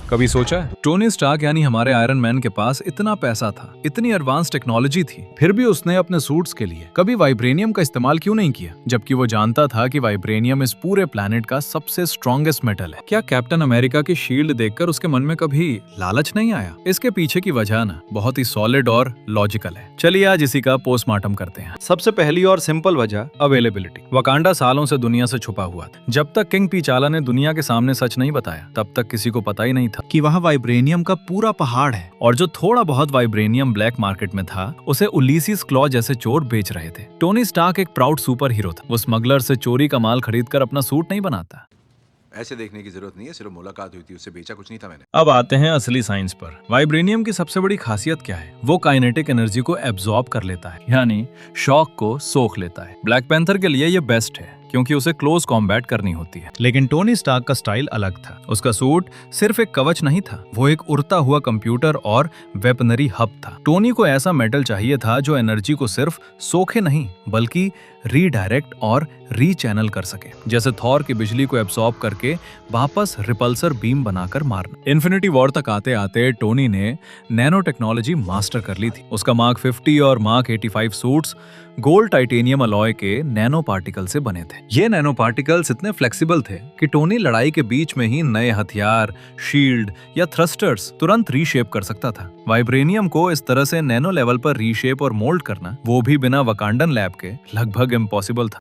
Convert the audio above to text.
कभी सोचा है टोनी स्टार्क यानी हमारे आयरन मैन के पास इतना पैसा था, इतनी एडवांस टेक्नोलॉजी थी, फिर भी उसने अपने सूट्स के लिए कभी वाइब्रेनियम का इस्तेमाल क्यों नहीं किया, जबकि वो जानता था कि वाइब्रेनियम इस पूरे प्लैनेट का सबसे स्ट्रॉन्गेस्ट मेटल है। क्या कैप्टन अमेरिका की शील्ड देखकर उसके मन में कभी लालच नहीं आया? इसके पीछे की वजह ना बहुत ही सॉलिड और लॉजिकल है। चलिए आज इसी का पोस्टमार्टम करते हैं। सबसे पहली और सिंपल वजह अवेलेबिलिटी। वकांडा सालों से दुनिया से छुपा हुआ था। जब तक किंग पिचाला ने दुनिया के सामने सच नहीं बताया, तब तक किसी को पता ही नहीं था कि वहाँ वाइब्रेनियम का पूरा पहाड़ है, और जो थोड़ा बहुत वाइब्रेनियम ब्लैक मार्केट में था उसे उलिसिस क्लॉ जैसे चोर बेच रहे थे। टोनी स्टार्क एक प्राउड सुपर हीरो था। वो स्मगलर से चोरी का माल खरीदकर अपना सूट नहीं बनाता। ऐसे देखने की जरूरत नहीं है, सिर्फ मुलाकात हुई थी, उससे बेचा कुछ नहीं था मैंने। अब आते हैं असली साइंस पर। वाइब्रेनियम की सबसे बड़ी खासियत क्या है? वो काइनेटिक एनर्जी को एब्जॉर्ब कर लेता है, यानी शॉक को सोख लेता है। ब्लैक पैंथर के लिए ये बेस्ट है क्योंकि उसे क्लोज कॉम्बैट करनी होती है। लेकिन टोनी स्टार्क का स्टाइल अलग था। उसका सूट सिर्फ एक कवच नहीं था, वो एक उड़ता हुआ कंप्यूटर और वेपनरी हब था। टोनी को ऐसा मेटल चाहिए था जो एनर्जी को सिर्फ सोखे नहीं बल्कि रीडायरेक्ट और रीचैनल कर सके, जैसे थॉर की बिजली को एब्सॉर्ब करके वापस रिपल्सर बीम बनाकर मारना। इन्फिनिटी वॉर तक आते आते टोनी ने नैनो टेक्नोलॉजी मास्टर कर ली थी। उसका मार्क 50 और mark 85 suits gold titanium alloy के नैनो पार्टिकल से बने थे। ये नैनो पार्टिकल्स इतने फ्लेक्सिबल थे कि टोनी लड़ाई के बीच में ही नए हथियार, शील्ड या थ्रस्टर्स तुरंत रीशेप कर सकता था। वाइब्रेनियम को इस तरह से नैनो लेवल पर रीशेप और मोल्ड करना, वो भी बिना वकांडन लैब के, लगभग इम्पॉसिबल था।